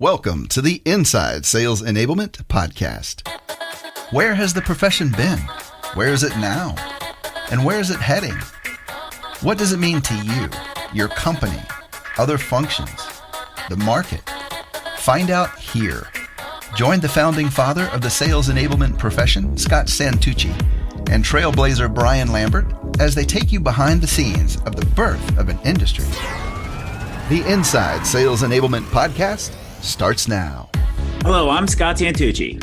Welcome to the Inside Sales Enablement Podcast. Where has the profession been? Where is it now? And where is it heading? What does it mean to you, your company, other functions, the market? Find out here. Join the founding father of the sales enablement profession, Scott Santucci, and trailblazer Brian Lambert as they take you behind the scenes of the birth of an industry. The Inside Sales Enablement Podcast starts now. Hello, I'm Scott Santucci.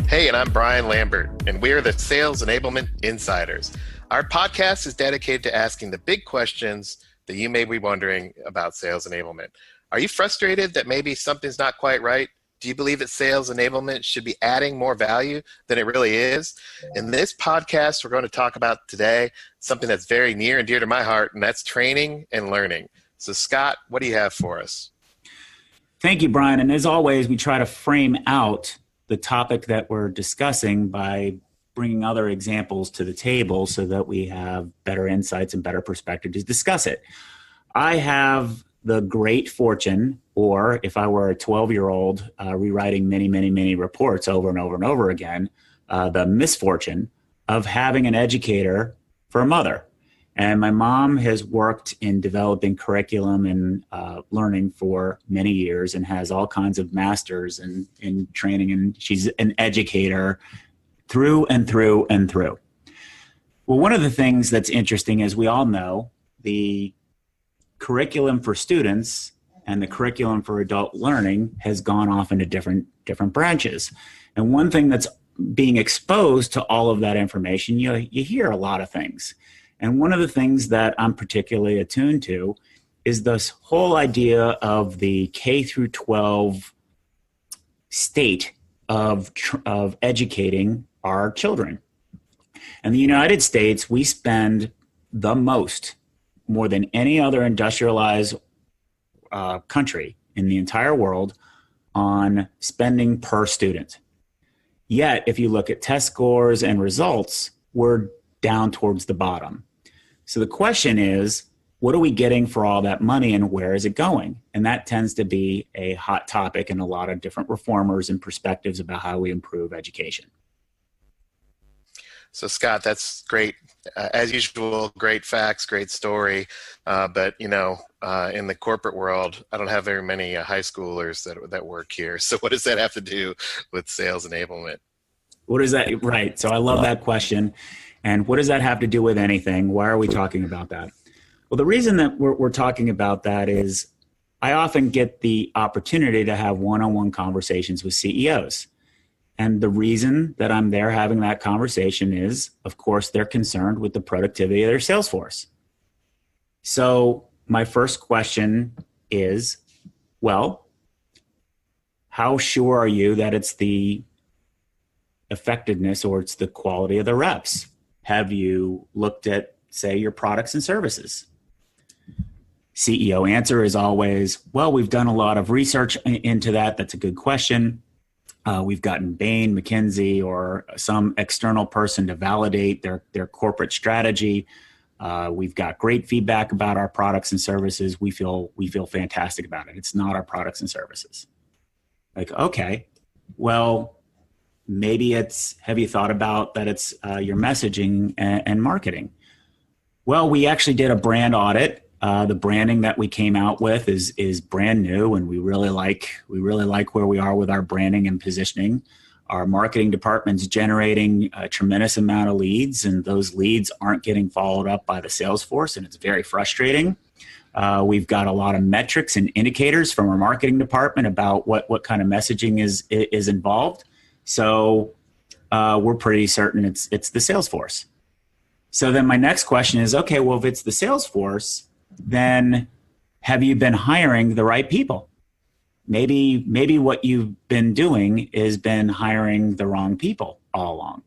Hey, and I'm Brian Lambert, and we're the Sales Enablement Insiders. Our podcast is dedicated to asking the big questions that you may be wondering about sales enablement. Are you frustrated that maybe something's not quite right? Do you believe that sales enablement should be adding more value than it really is? In this podcast, we're going to talk about today something that's very near and dear to my heart, and that's training and learning. So Scott, what do you have for us? Thank you, Brian. And as always, we try to frame out the topic that we're discussing by bringing other examples to the table so that we have better insights and better perspective to discuss it. I have the great fortune, or if I were a 12-year-old rewriting many reports over and over and over again, the misfortune of having an educator for a mother. And my mom has worked in developing curriculum and learning for many years and has all kinds of masters in training. And she's an educator through and through and through. Well, one of the things that's interesting, as we all know, the curriculum for students and the curriculum for adult learning has gone off into different branches. And one thing that's being exposed to all of that information, you hear a lot of things. And one of the things that I'm particularly attuned to is this whole idea of the K through 12 state of educating our children. In the United States, we spend the most, more than any other industrialized country in the entire world, on spending per student. Yet, if you look at test scores and results, we're down towards the bottom. So the question is, what are we getting for all that money and where is it going? And that tends to be a hot topic in a lot of different reformers and perspectives about how we improve education. So Scott, that's great. As usual, great facts, great story. But in the corporate world, I don't have very many high schoolers that work here. So what does that have to do with sales enablement? What is that? Right. So I love that question. And what does that have to do with anything? Why are we talking about that? Well, the reason that we're talking about that is I often get the opportunity to have one-on-one conversations with CEOs. And the reason that I'm there having that conversation is, of course, they're concerned with the productivity of their sales force. So my first question is, well, how sure are you that it's the effectiveness or it's the quality of the reps? Have you looked at, say, your products and services? CEO answer is always, well, we've done a lot of research into that. That's a good question. We've gotten Bain, McKinsey, or some external person to validate their corporate strategy. We've got great feedback about our products and services. We feel fantastic about it. It's not our products and services. Like, okay, well, maybe it's, have you thought about that it's your messaging and marketing? Well, we actually did a brand audit. The branding that we came out with is brand new, and we really like where we are with our branding and positioning. Our marketing department's generating a tremendous amount of leads, and those leads aren't getting followed up by the sales force, and it's very frustrating. We've got a lot of metrics and indicators from our marketing department about what kind of messaging is involved. So we're pretty certain it's the sales force. So then my next question is, okay, well, if it's the sales force, then have you been hiring the right people? Maybe what you've been doing is been hiring the wrong people all along.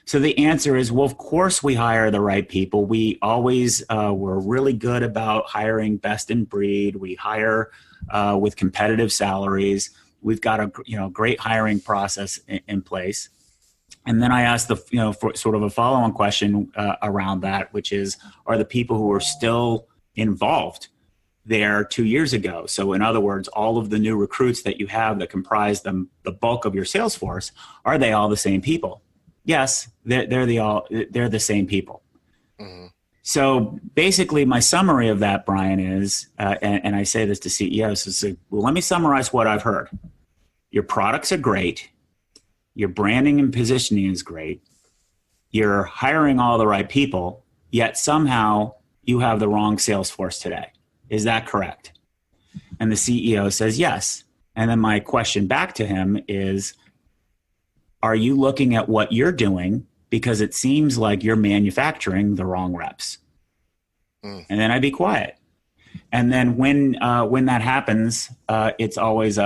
So the answer is, well, of course we hire the right people. We always we're really good about hiring best in breed. We hire with competitive salaries. We've got a great hiring process in place. And then I asked for sort of a follow-on question around that, which is, are the people who are still involved there 2 years ago? So in other words, all of the new recruits that you have that comprise the bulk of your sales force, are they all the same people? Yes, they're the same people. Mm-hmm. So basically my summary of that, Brian, is, and I say this to CEOs, is, well, let me summarize what I've heard. Your products are great. Your branding and positioning is great. You're hiring all the right people, yet somehow you have the wrong sales force today. Is that correct? And the CEO says yes. And then my question back to him is, are you looking at what you're doing? Because it seems like you're manufacturing the wrong reps. And then I'd be quiet. And then when that happens, it's always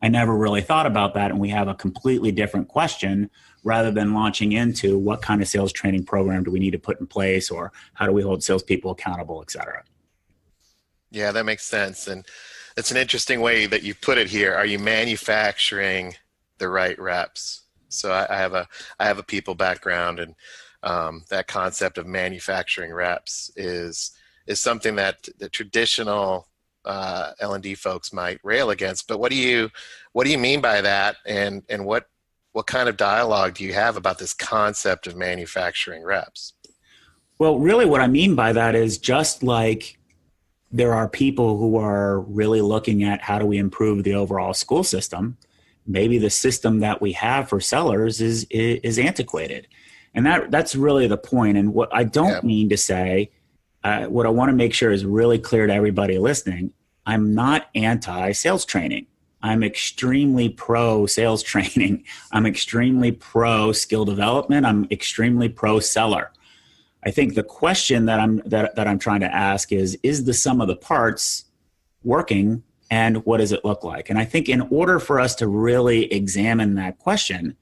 I never really thought about that. And we have a completely different question rather than launching into what kind of sales training program do we need to put in place, or how do we hold salespeople accountable, et cetera. Yeah, that makes sense. And it's an interesting way that you put it here. Are you manufacturing the right reps? So I have a people background, and that concept of manufacturing reps is something that the traditional L&D folks might rail against. But what do you mean by that, and what kind of dialogue do you have about this concept of manufacturing reps? Well, really what I mean by that is, just like there are people who are really looking at how do we improve the overall school system, maybe the system that we have for sellers is antiquated. And that's really the point. And what I don't mean to say, what I want to make sure is really clear to everybody listening, I'm not anti-sales training. I'm extremely pro sales training. I'm extremely pro skill development. I'm extremely pro seller. I think the question that I'm trying to ask is the sum of the parts working, and what does it look like? And I think in order for us to really examine that question,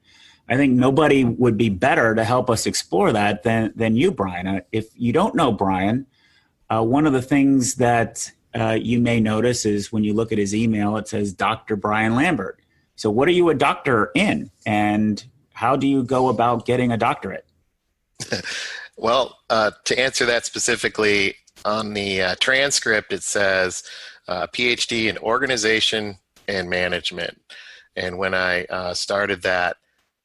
I think nobody would be better to help us explore that than you, Brian. If you don't know Brian, one of the things that you may notice is when you look at his email, it says Dr. Brian Lambert. So what are you a doctor in, and how do you go about getting a doctorate? Well, to answer that specifically, on the transcript, it says PhD in organization and management. And when I started that,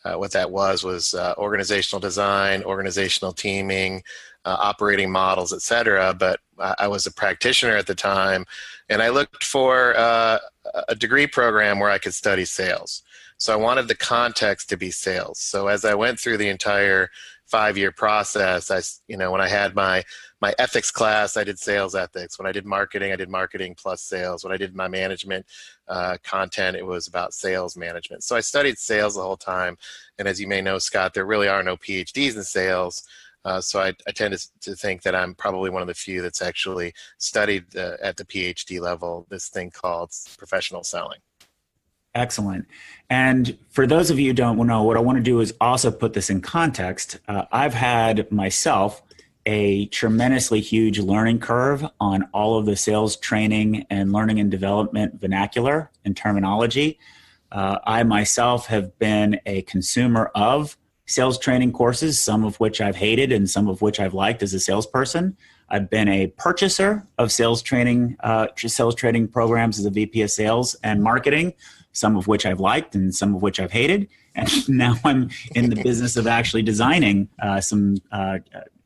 what that was organizational design, organizational teaming, operating models, et cetera. But I was a practitioner at the time, and I looked for a degree program where I could study sales. So I wanted the context to be sales. So as I went through the entire 5-year process, when I had my ethics class, I did sales ethics. When I did marketing plus sales. When I did my management content, it was about sales management. So I studied sales the whole time. And as you may know, Scott, there really are no PhDs in sales. So I tend to think that I'm probably one of the few that's actually studied at the PhD level, this thing called professional selling. Excellent. And for those of you who don't know, what I want to do is also put this in context. I've had myself a tremendously huge learning curve on all of the sales training and learning and development vernacular and terminology. I myself have been a consumer of sales training courses, some of which I've hated and some of which I've liked as a salesperson. I've been a purchaser of sales training programs as a VP of sales and marketing, some of which I've liked and some of which I've hated. And now I'm in the business of actually designing some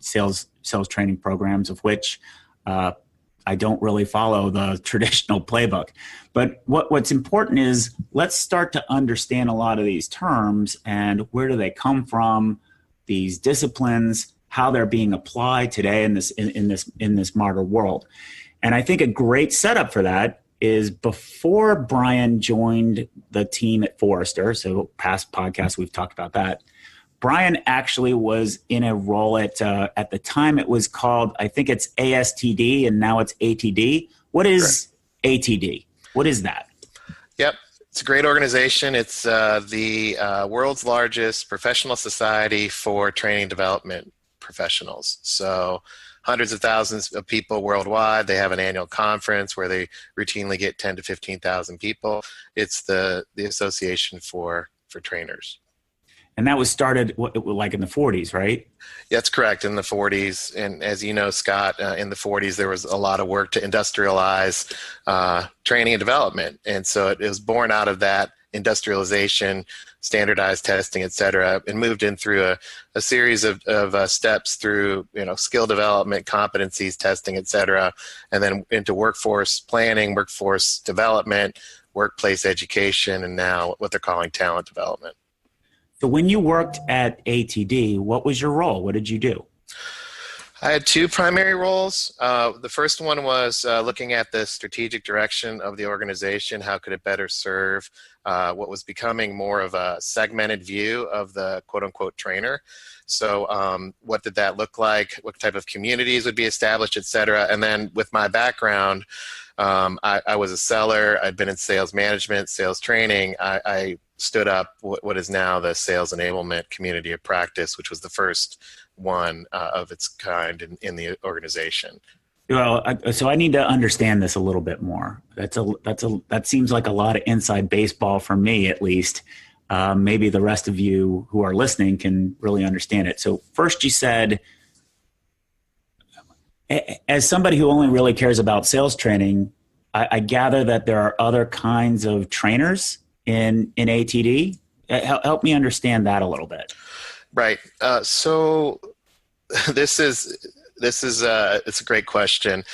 sales training programs, of which I don't really follow the traditional playbook. But what's important is, let's start to understand a lot of these terms and where do they come from, these disciplines, how they're being applied today in this modern world. And I think a great setup for that is, before Brian joined the team at Forrester, so past podcasts we've talked about that, Brian actually was in a role at the time it was called, I think it's ASTD, and now it's ATD. What is ATD? What is that? Yep. It's a great organization. It's the world's largest professional society for training and development professionals. So hundreds of thousands of people worldwide. They have an annual conference where they routinely get 10 to 15,000 people. It's the association for trainers. And that was started like in the 40s, right? That's correct, in the 40s. And as you know, Scott, in the 40s, there was a lot of work to industrialize training and development. And so it was born out of that industrialization, standardized testing, et cetera, and moved in through a series of steps through, skill development, competencies, testing, et cetera, and then into workforce planning, workforce development, workplace education, and now what they're calling talent development. So when you worked at ATD, what was your role? What did you do? I had two primary roles. The first one was looking at the strategic direction of the organization. How could it better serve what was becoming more of a segmented view of the quote-unquote trainer? So what did that look like? What type of communities would be established, et cetera? And then with my background, I was a seller. I'd been in sales management, sales training. I stood up what is now the Sales Enablement Community of Practice, which was the first one of its kind in the organization. Well, so I need to understand this a little bit more. That seems like a lot of inside baseball for me, at least. Maybe the rest of you who are listening can really understand it. So first you said, as somebody who only really cares about sales training, I gather that there are other kinds of trainers in ATD. Help me understand that a little bit. Right. So it's a great question.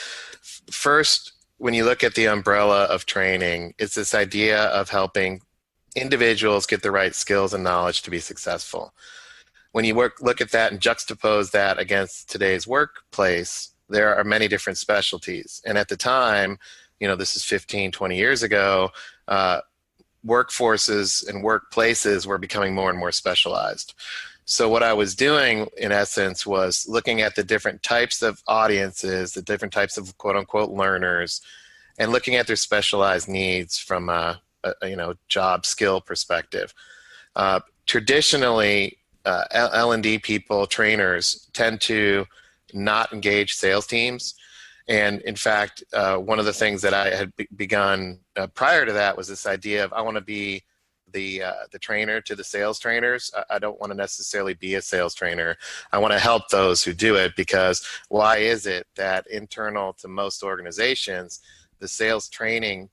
First, when you look at the umbrella of training, it's this idea of helping individuals get the right skills and knowledge to be successful. When you look at that and juxtapose that against today's workplace, there are many different specialties. And at the time, this is 15, 20 years ago, workforces and workplaces were becoming more and more specialized. So what I was doing, in essence, was looking at the different types of audiences, the different types of quote-unquote learners, and looking at their specialized needs from a job skill perspective. Traditionally, L&D people, trainers, tend to not engage sales teams. And in fact, one of the things that I had begun prior to that was this idea of I want to be the trainer to the sales trainers. I don't want to necessarily be a sales trainer. I want to help those who do it, because why is it that internal to most organizations, the sales training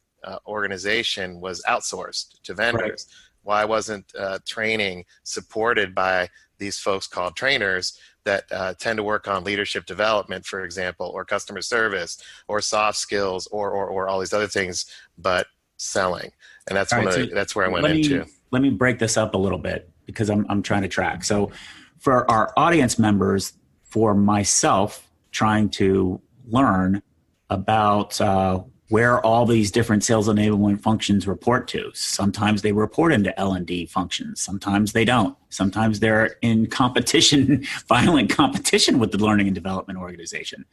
organization was outsourced to vendors? Right. Why wasn't training supported by these folks called trainers that tend to work on leadership development, for example, or customer service, or soft skills, or all these other things, but selling? And that's that's where I went into. Let me break this up a little bit, because I'm trying to track. So for our audience members, for myself, trying to learn about where all these different sales enablement functions report to. Sometimes they report into L&D functions. Sometimes they don't. Sometimes they're in competition, violent competition with the learning and development organization.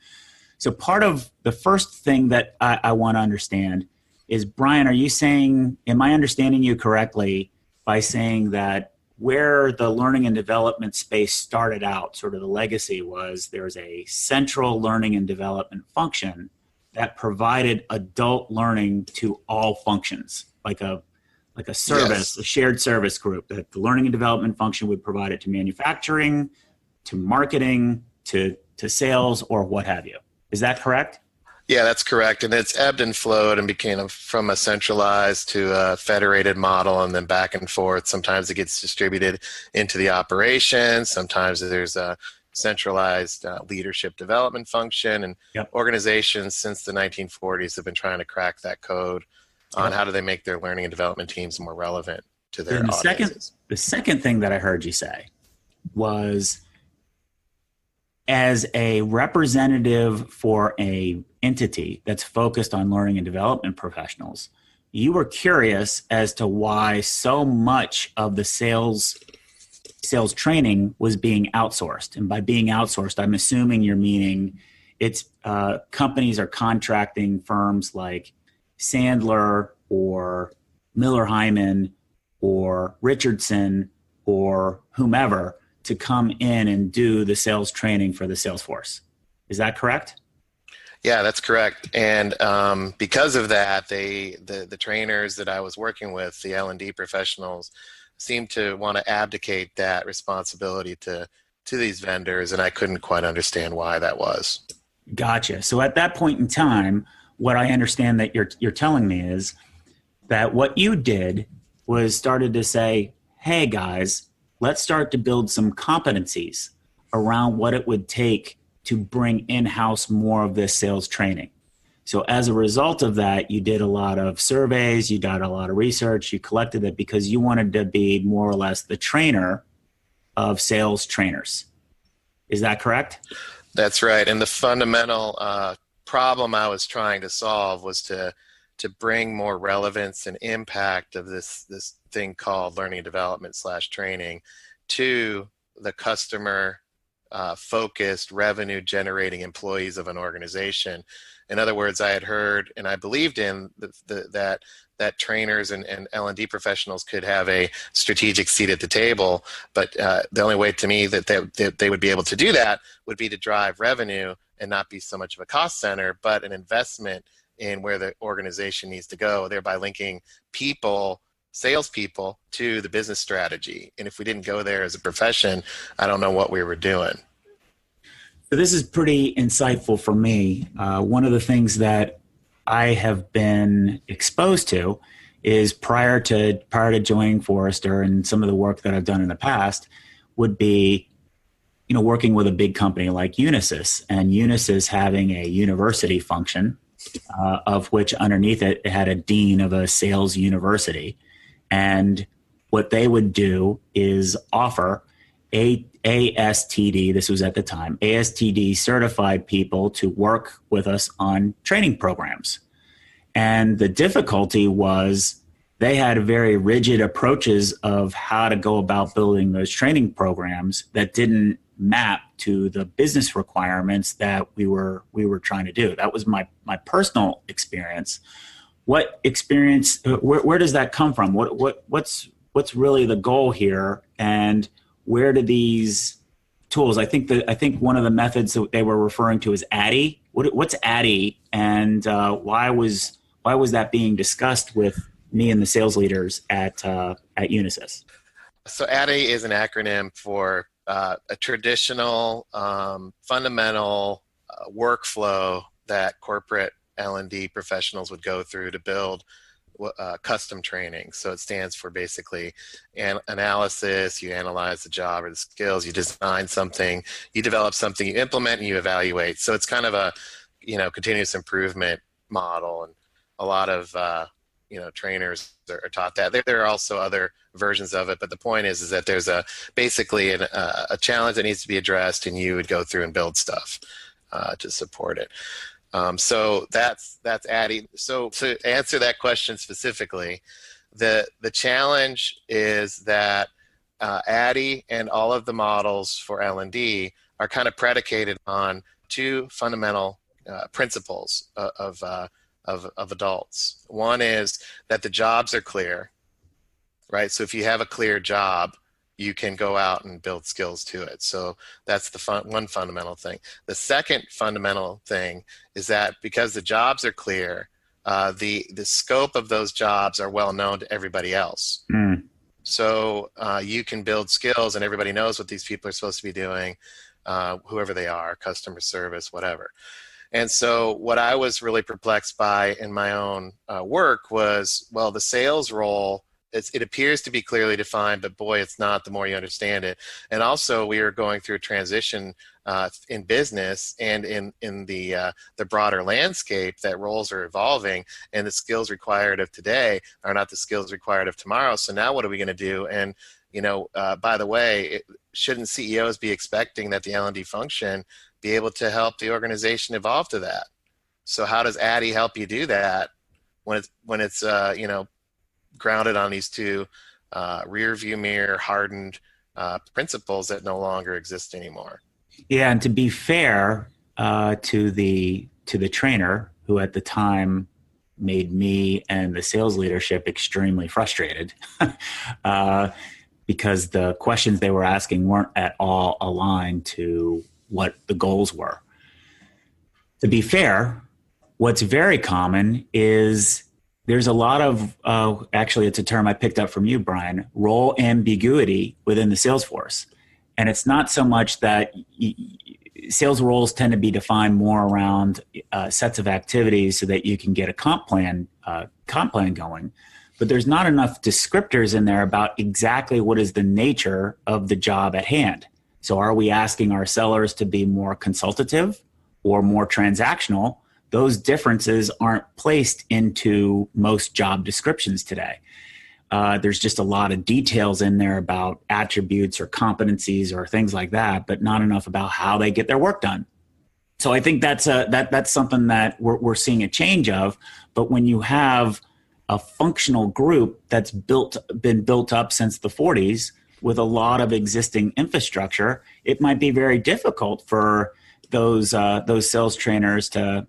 So part of the first thing that I want to understand is, Brian, are you saying, am I understanding you correctly by saying that where the learning and development space started out, sort of the legacy was there's a central learning and development function that provided adult learning to all functions, like a service, yes, a shared service group, that the learning and development function would provide it to manufacturing, to marketing, to sales, or what have you. Is that correct? Yeah, that's correct. And it's ebbed and flowed and became from a centralized to a federated model, and then back and forth. Sometimes it gets distributed into the operations. Sometimes there's a centralized leadership development function, and yep, organizations since the 1940s have been trying to crack that code on how do they make their learning and development teams more relevant to their audiences. The second thing that I heard you say was, as a representative for a entity that's focused on learning and development professionals, you were curious as to why so much of the sales training was being outsourced. And by being outsourced, I'm assuming you're meaning it's companies are contracting firms like Sandler or Miller Hyman or Richardson or whomever to come in and do the sales training for the sales force. Is that correct? Yeah, that's correct. And because of that, the trainers that I was working with, the L&D professionals, seem to want to abdicate that responsibility to these vendors, and I couldn't quite understand why that was. Gotcha. So at that point in time, what I understand that you're telling me is that what you did was started to say, hey guys, let's start to build some competencies around what it would take to bring in-house more of this sales training. So as a result of that, you did a lot of surveys, you did a lot of research, you collected it because you wanted to be more or less the trainer of sales trainers. Is that correct? That's right. And the fundamental problem I was trying to solve was to bring more relevance and impact of this thing called learning and development / training to the customer focused revenue generating employees of an organization. In other words, I had heard and I believed in that trainers and L&D professionals could have a strategic seat at the table, but the only way to me that they would be able to do that would be to drive revenue and not be so much of a cost center, but an investment in where the organization needs to go, thereby linking salespeople to the business strategy. And if we didn't go there as a profession, I don't know what we were doing. So this is pretty insightful for me. One of the things that I have been exposed to is prior to joining Forrester and some of the work that I've done in the past would be, working with a big company like Unisys, and Unisys having a university function, of which underneath it had a dean of a sales university. And what they would do is offer ASTD, this was at the time, ASTD certified people to work with us on training programs. And the difficulty was they had very rigid approaches of how to go about building those training programs that didn't map to the business requirements that we were trying to do. That was my personal experience. What experience, where does that come from? What's really the goal here? And where do these tools, I think one of the methods that they were referring to is ADDIE. What's ADDIE, and why was that being discussed with me and the sales leaders at Unisys? So ADDIE is an acronym for a traditional fundamental workflow that corporate L&D professionals would go through to build custom training. So it stands for basically analysis. You analyze the job or the skills, you design something, you develop something, you implement, and you evaluate. So it's kind of a continuous improvement model, and a lot of trainers are taught that. There are also other versions of it, but the point is that there's basically a challenge that needs to be addressed, and you would go through and build stuff to support it. So that's ADDIE. So to answer that question specifically, the challenge is that ADDIE and all of the models for L&D are kind of predicated on two fundamental principles of adults. One is that the jobs are clear, right? So if you have a clear job, you can go out and build skills to it. So that's the one fundamental thing. The second fundamental thing is that because the jobs are clear, the scope of those jobs are well known to everybody else. Mm. So you can build skills and everybody knows what these people are supposed to be doing, whoever they are, customer service, whatever. And so what I was really perplexed by in my own work was, well, the sales role, it appears to be clearly defined, but boy, it's not the more you understand it. And also we are going through a transition in business and in the broader landscape, that roles are evolving and the skills required of today are not the skills required of tomorrow. So now what are we going to do? And, by the way, shouldn't CEOs be expecting that the L&D function be able to help the organization evolve to that? So how does ADDIE help you do that when it's grounded on these two rear view mirror hardened principles that no longer exist anymore? Yeah, and to be fair to the trainer, who at the time made me and the sales leadership extremely frustrated because the questions they were asking weren't at all aligned to what the goals were. To be fair, what's very common is There's a lot of, actually, it's a term I picked up from you, Brian, role ambiguity within the sales force. And it's not so much that sales roles tend to be defined more around sets of activities so that you can get a comp plan going. But there's not enough descriptors in there about exactly what is the nature of the job at hand. So are we asking our sellers to be more consultative or more transactional? Those differences aren't placed into most job descriptions today. There's just a lot of details in there about attributes or competencies or things like that, but not enough about how they get their work done. So I think that's something that we're seeing a change of. But when you have a functional group that's been built up since the 40s with a lot of existing infrastructure, it might be very difficult for those sales trainers to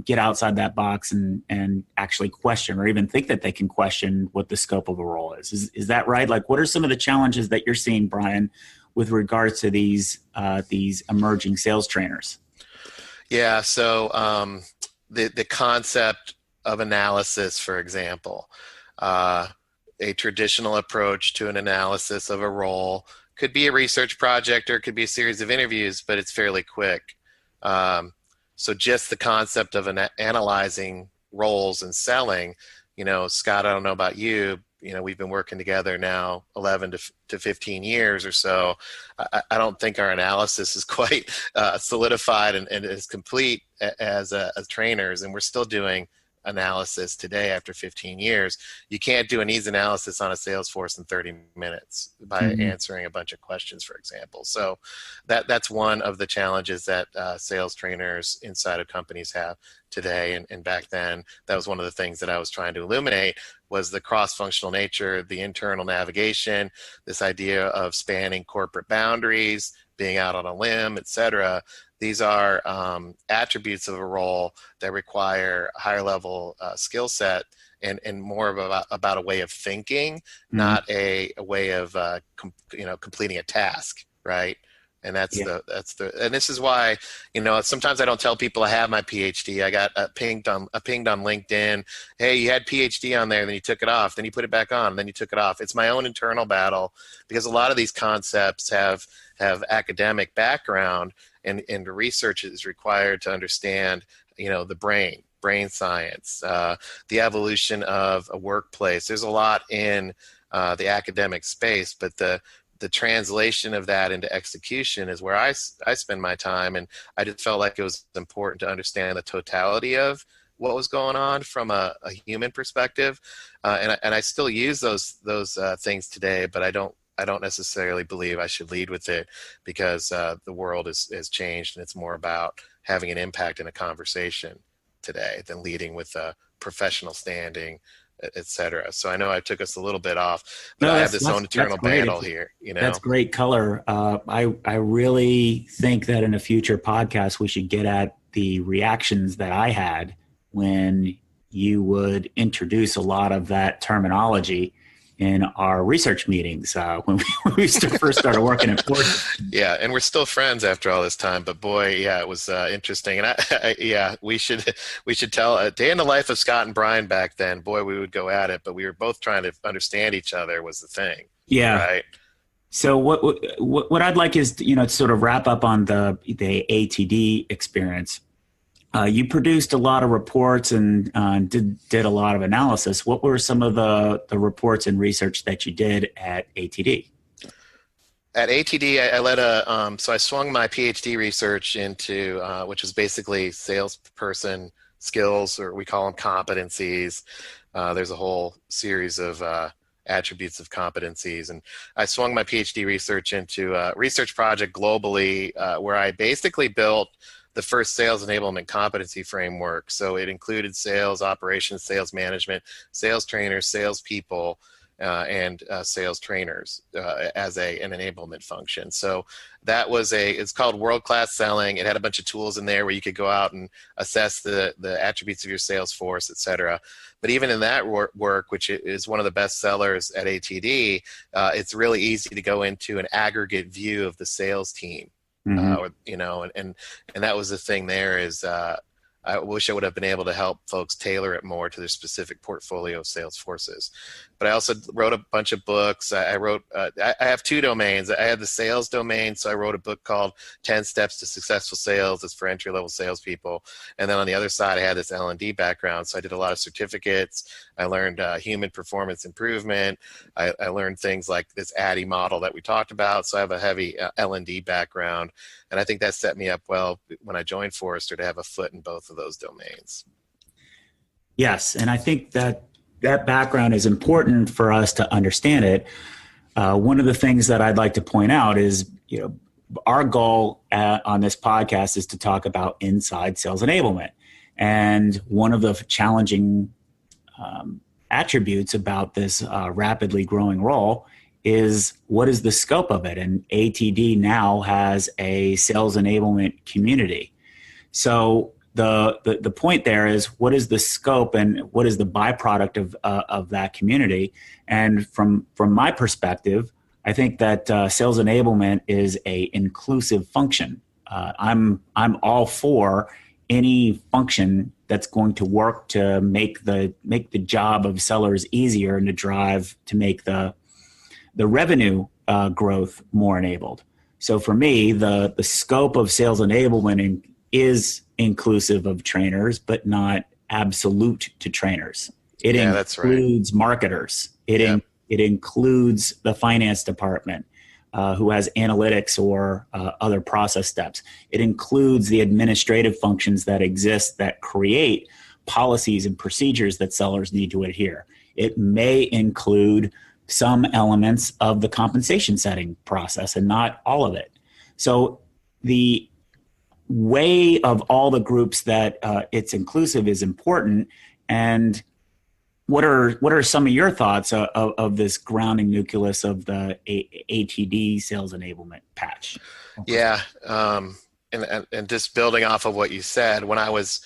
get outside that box and actually question or even think that they can question what the scope of a role is. Is that right? Like, what are some of the challenges that you're seeing, Brian, with regards to these emerging sales trainers? Yeah. So the concept of analysis, for example, a traditional approach to an analysis of a role could be a research project or it could be a series of interviews, but it's fairly quick. So just the concept of analyzing roles and selling, Scott, I don't know about you, we've been working together now 11 to 15 years or so. I don't think our analysis is quite solidified and is complete as trainers, and we're still doing analysis today after 15 years. You can't do a needs analysis on a sales force in 30 minutes by answering a bunch of questions, for example. So that's one of the challenges that sales trainers inside of companies have today. And back then, that was one of the things that I was trying to illuminate was the cross-functional nature, the internal navigation, this idea of spanning corporate boundaries, being out on a limb, et cetera. These are attributes of a role that require a higher level skill set and more of about a way of thinking, not a way of completing a task, right? And that's and this is why sometimes I don't tell people I have my PhD. I got pinged on LinkedIn. Hey, you had PhD on there, then you took it off, then you put it back on, then you took it off. It's my own internal battle because a lot of these concepts have academic background. And the research is required to understand, the brain science, the evolution of a workplace. There's a lot in the academic space, but the translation of that into execution is where I spend my time. And I just felt like it was important to understand the totality of what was going on from a human perspective. And I still use those things today, but I don't necessarily believe I should lead with it because the world has changed and it's more about having an impact in a conversation today than leading with a professional standing, et cetera. So I know I took us a little bit off, but I have this own internal battle here. That's great color. I really think that in a future podcast, we should get at the reactions that I had when you would introduce a lot of that terminology in our research meetings when we first started working at Ford. Yeah, and we're still friends after all this time. But boy, yeah, it was interesting. And we should tell a day in the life of Scott and Brian back then. Boy, we would go at it, but we were both trying to understand each other was the thing. Yeah. Right. So what I'd like is to sort of wrap up on the ATD experience. You produced a lot of reports and did a lot of analysis. What were some of the reports and research that you did at ATD? At ATD, I led so I swung my PhD research into, which is basically salesperson skills, or we call them competencies. There's a whole series of attributes of competencies. And I swung my PhD research into a research project globally where I basically built the first sales enablement competency framework. So it included sales operations, sales management, sales trainers, salespeople, and sales trainers as an enablement function. So that was it's called World-Class Selling. It had a bunch of tools in there where you could go out and assess the attributes of your sales force, et cetera. But even in that work, which is one of the best sellers at ATD, it's really easy to go into an aggregate view of the sales team. And that was the thing there is I wish I would have been able to help folks tailor it more to their specific portfolio of sales forces. But I also wrote a bunch of books. I have 2 domains. I had the sales domain, so I wrote a book called 10 Steps to Successful Sales. It's for entry-level salespeople. And then on the other side, I had this L&D background, so I did a lot of certificates. I learned human performance improvement. I learned things like this ADDIE model that we talked about, so I have a heavy L&D background. And I think that set me up well when I joined Forrester to have a foot in both of those domains. Yes, and I think that background is important for us to understand it. One of the things that I'd like to point out is, our goal on this podcast is to talk about inside sales enablement. And one of the challenging attributes about this rapidly growing role is, what is the scope of it? And ATD now has a sales enablement community. So the point there is, what is the scope and what is the byproduct of that community? And from my perspective, I think that sales enablement is a inclusive function. I'm all for any function that's going to work to make the job of sellers easier and to make the revenue growth more enabled. So for me, the scope of sales enablement is inclusive of trainers, but not absolute to trainers. It includes marketers. It includes the finance department who has analytics or other process steps. It includes the administrative functions that exist that create policies and procedures that sellers need to adhere. It may include some elements of the compensation setting process and not all of it. So the way of all the groups that it's inclusive is important. And what are some of your thoughts of this grounding nucleus of the ATD sales enablement patch? Yeah, and just building off of what you said, when I was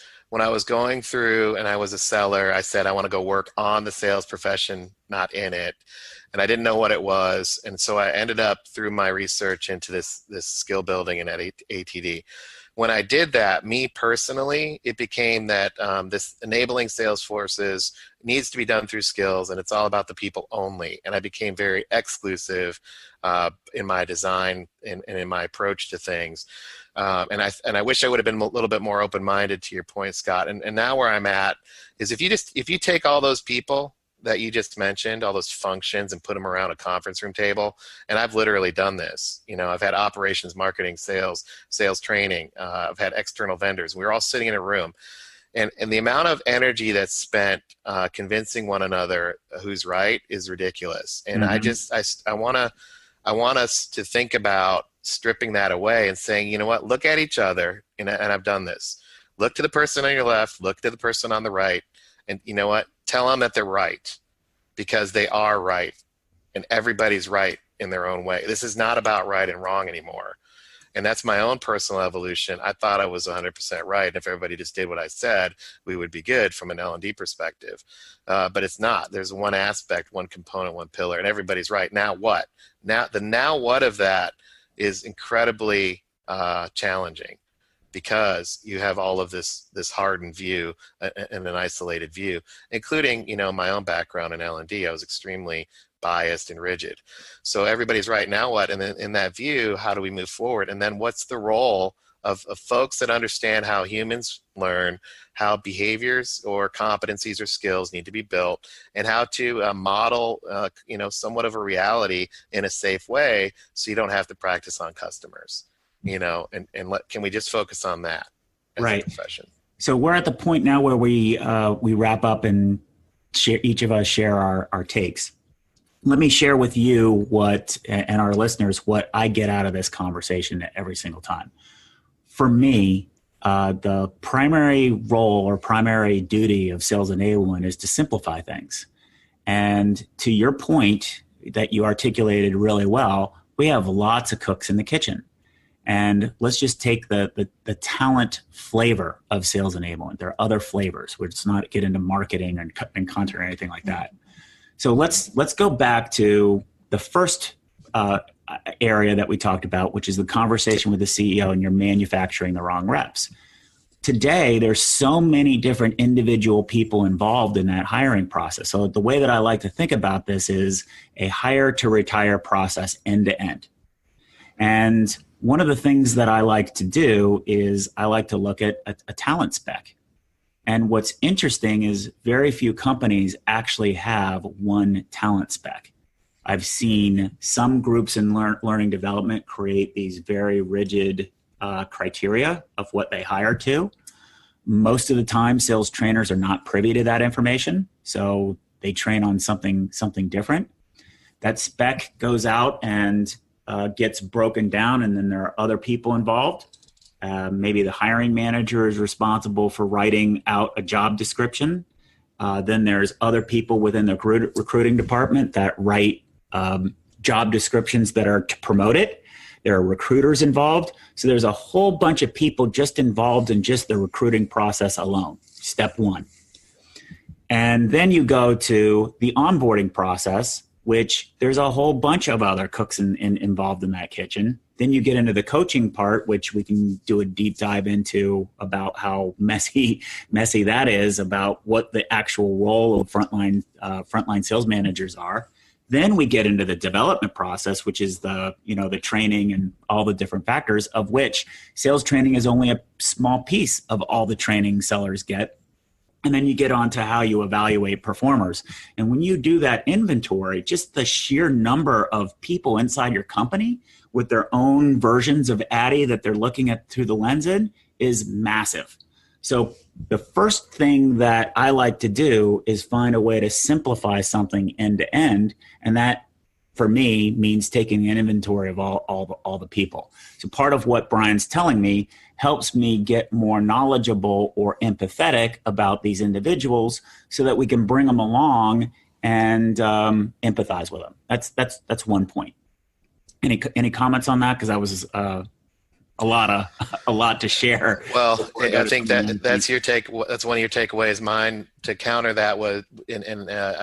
going through and I was a seller, I said I want to go work on the sales profession, not in it. And I didn't know what it was. And so I ended up, through my research into this skill building and at ATD. When I did that, me personally, it became that this enabling sales forces needs to be done through skills, and it's all about the people only. And I became very exclusive in my design and in my approach to things. And I wish I would have been a little bit more open-minded, to your point, Scott. And now where I'm at is, if you take all those people that you just mentioned, all those functions, and put them around a conference room table. And I've literally done this. I've had operations, marketing, sales training. I've had external vendors. We were all sitting in a room. And the amount of energy that's spent convincing one another who's right is ridiculous. And I want us to think about stripping that away and saying, you know what, look at each other. And I've done this. Look to the person on your left, look to the person on the right. And you know what? Tell them that they're right, because they are right, and everybody's right in their own way. This is not about right and wrong anymore. And that's my own personal evolution. I thought I was 100% right. And if everybody just did what I said, we would be good from an L&D perspective. But it's not. There's one aspect, one component, one pillar, and everybody's right. Now what? Now what of that is incredibly challenging, because you have all of this hardened view and an isolated view, including, my own background in L&D. I was extremely biased and rigid. So everybody's right. Now what? And then in that view, how do we move forward? And then what's the role of folks that understand how humans learn, how behaviors or competencies or skills need to be built, and how to model, somewhat of a reality in a safe way, so you don't have to practice on customers. Can we just focus on that as a profession? So we're at the point now where we wrap up and each of us share our takes. Let me share with you and our listeners what I get out of this conversation every single time. For me, the primary role or primary duty of sales enablement is to simplify things. And to your point that you articulated really well, we have lots of cooks in the kitchen. And let's just take the talent flavor of sales enablement. There are other flavors. Let's not get into marketing and content or anything like that. So let's go back to the first area that we talked about, which is the conversation with the CEO and you're manufacturing the wrong reps. today there's so many different individual people involved in that hiring process. So the way that I like to think about this is a hire to retire process end to end. And one of the things that I like to do is I like to look at a talent spec. And what's interesting is very few companies actually have one talent spec. I've seen some groups in learning development create these very rigid criteria of what they hire to. Most of the time, sales trainers are not privy to that information, so they train on something different. That spec goes out and gets broken down, and then there are other people involved. Maybe the hiring manager is responsible for writing out a job description. Then there's other people within the recruiting department that write job descriptions that are to promote it. There are recruiters involved. So there's a whole bunch of people just involved in just the recruiting process alone, step one. And then you go to the onboarding process, which there's a whole bunch of other cooks involved in that kitchen. Then you get into the coaching part, which we can do a deep dive into about how messy that is, about what the actual role of frontline sales managers are. Then we get into the development process, which is the training and all the different factors, of which sales training is only a small piece of all the training sellers get. And then you get on to how you evaluate performers. And when you do that inventory, just the sheer number of people inside your company with their own versions of Addy that they're looking at through the lens in is massive. So the first thing that I like to do is find a way to simplify something end to end. And that, for me, means taking an inventory of all the people. So part of what Brian's telling me helps me get more knowledgeable or empathetic about these individuals so that we can bring them along and empathize with them. That's one point. Any comments on that? Because that was a lot to share. Well, I think that's your take. That's one of your takeaways. Mine, to counter that, was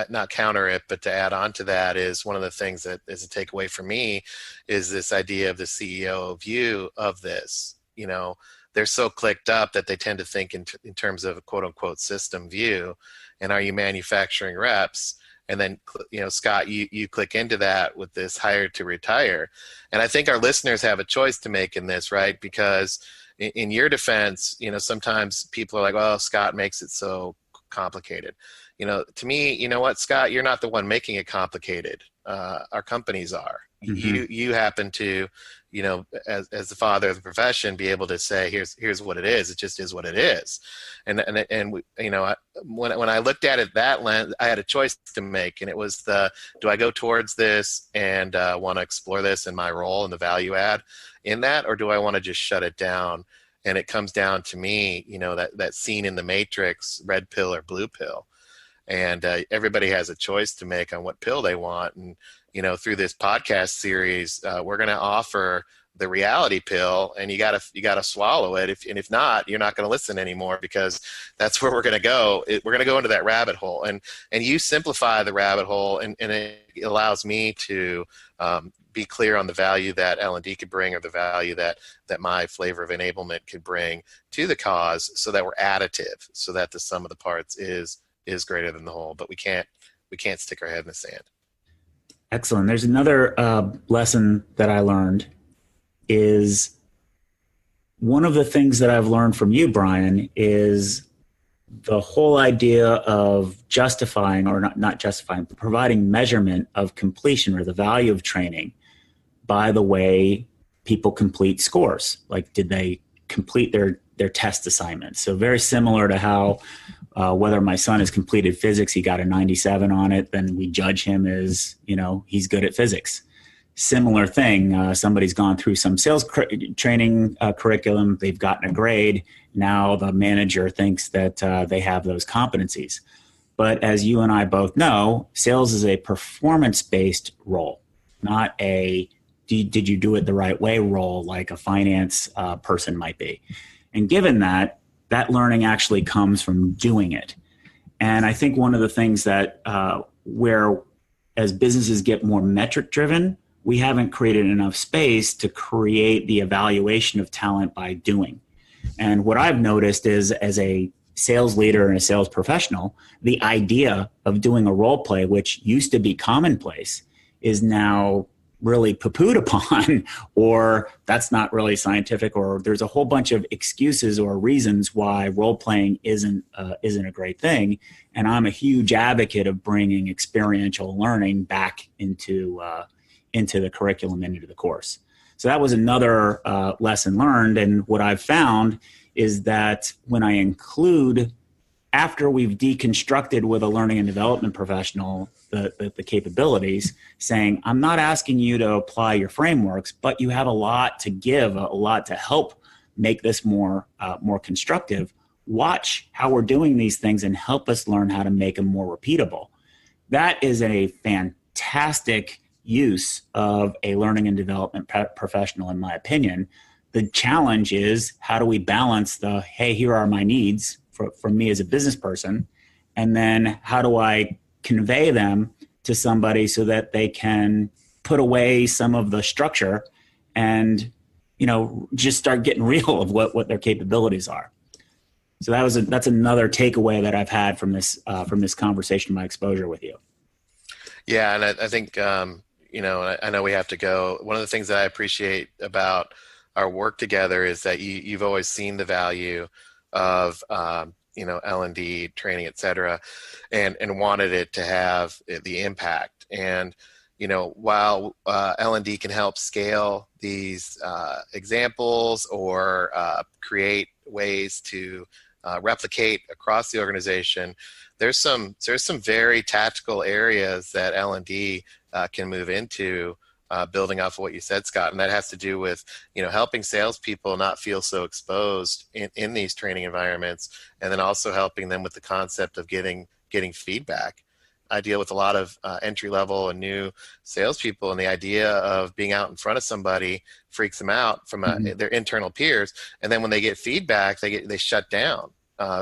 not counter it, but to add on to that, is one of the things that is a takeaway for me is this idea of the CEO view of this. They're so clicked up that they tend to think in terms of a quote unquote system view. And are you manufacturing reps? And then, Scott, you click into that with this hire to retire. And I think our listeners have a choice to make in this, right? Because in your defense, sometimes people are like, well, Scott makes it so complicated. To me, you know what, Scott, you're not the one making it complicated. Our companies are. Mm-hmm. You happen to, as the father of the profession, be able to say, here's what it is. It just is what it is. And when I looked at it that lens, I had a choice to make, and it was do I go towards this and want to explore this in my role and the value add in that, or do I want to just shut it down? And it comes down to me, that scene in the Matrix, red pill or blue pill. And everybody has a choice to make on what pill they want. And, through this podcast series, we're going to offer the reality pill, and you gotta swallow it. If not, you're not going to listen anymore, because that's where we're going to go. We're going to go into that rabbit hole, and you simplify the rabbit hole, and it allows me to be clear on the value that L&D could bring, or the value that my flavor of enablement could bring to the cause, so that we're additive, so that the sum of the parts is greater than the whole. But we can't stick our head in the sand. Excellent. There's another lesson that I learned. Is one of the things that I've learned from you, Brian, is the whole idea of justifying, or not justifying, but providing measurement of completion or the value of training by the way people complete scores. Like, did they complete their test assignments? So very similar to how whether my son has completed physics, he got a 97 on it, then we judge him as, he's good at physics. Similar thing, somebody's gone through some sales training curriculum, they've gotten a grade, now the manager thinks that they have those competencies. But as you and I both know, sales is a performance-based role, not a did you do it the right way role like a finance person might be. And given that learning actually comes from doing it. And I think one of the things that where as businesses get more metric driven, we haven't created enough space to create the evaluation of talent by doing. And what I've noticed is, as a sales leader and a sales professional, the idea of doing a role play, which used to be commonplace, is now really poo-pooed upon, or that's not really scientific, or there's a whole bunch of excuses or reasons why role playing isn't a great thing. And I'm a huge advocate of bringing experiential learning back into the curriculum, into the course. So that was another lesson learned. And what I've found is that when I include, after we've deconstructed with a learning and development professional the capabilities, saying, I'm not asking you to apply your frameworks, but you have a lot to give, a lot to help make this more constructive. Watch how we're doing these things and help us learn how to make them more repeatable. That is a fantastic use of a learning and development professional, in my opinion. The challenge is, how do we balance the, hey, here are my needs from me as a business person, and then how do I convey them to somebody so that they can put away some of the structure and, just start getting real of what their capabilities are. So that's another takeaway that I've had from this conversation, my exposure with you. Yeah, and I think I know we have to go. One of the things that I appreciate about our work together is that you've always seen the value of L&D training, et cetera, and wanted it to have the impact. And while L&D can help scale these examples or create ways to replicate across the organization, there's some very tactical areas that L&D can move into, building off of what you said, Scott, and that has to do with helping salespeople not feel so exposed in these training environments, and then also helping them with the concept of getting feedback. I deal with a lot of entry level and new salespeople, and the idea of being out in front of somebody freaks them out from their internal peers, and then when they get feedback, they shut down.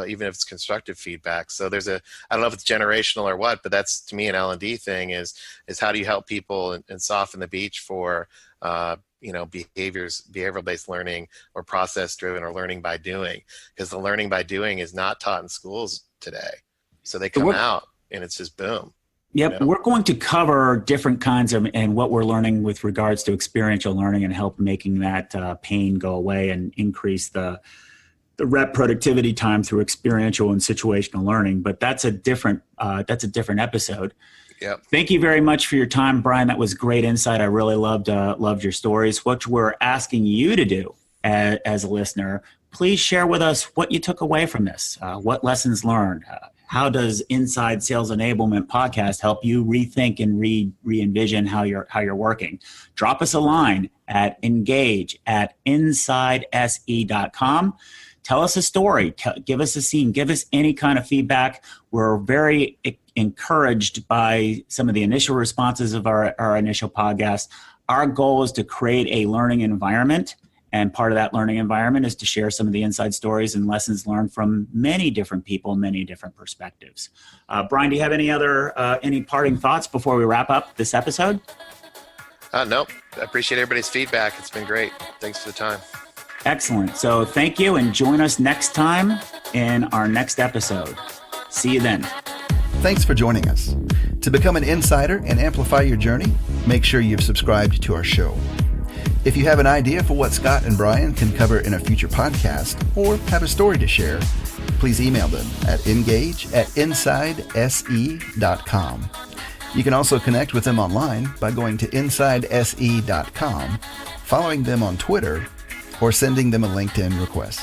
Even if it's constructive feedback. So I don't know if it's generational or what, but that's, to me, an L&D thing is how do you help people and soften the beach for, behavioral-based learning or process-driven or learning by doing, because the learning by doing is not taught in schools today. So they come out and it's just boom. Yep. We're going to cover different kinds of, and what we're learning with regards to experiential learning, and help making that pain go away and increase the rep productivity time through experiential and situational learning. But that's a different episode. Yep. Thank you very much for your time, Brian. That was great insight. I really loved your stories. What we're asking you to do as a listener, please share with us what you took away from this. What lessons learned? How does Inside Sales Enablement podcast help you rethink and re-envision how you're working? Drop us a line at engage@insidese.com. Tell us a story. Give us a scene. Give us any kind of feedback. We're very encouraged by some of the initial responses of our initial podcast. Our goal is to create a learning environment, and part of that learning environment is to share some of the inside stories and lessons learned from many different people, many different perspectives. Brian, do you have any parting thoughts before we wrap up this episode? Nope. I appreciate everybody's feedback. It's been great. Thanks for the time. Excellent. So thank you, and join us next time in our next episode. See you then. Thanks for joining us. To become an insider and amplify your journey, make sure you've subscribed to our show. If you have an idea for what Scott and Brian can cover in a future podcast, or have a story to share, please email them at engage@insidese.com. You can also connect with them online by going to insidese.com, following them on Twitter, or sending them a LinkedIn request.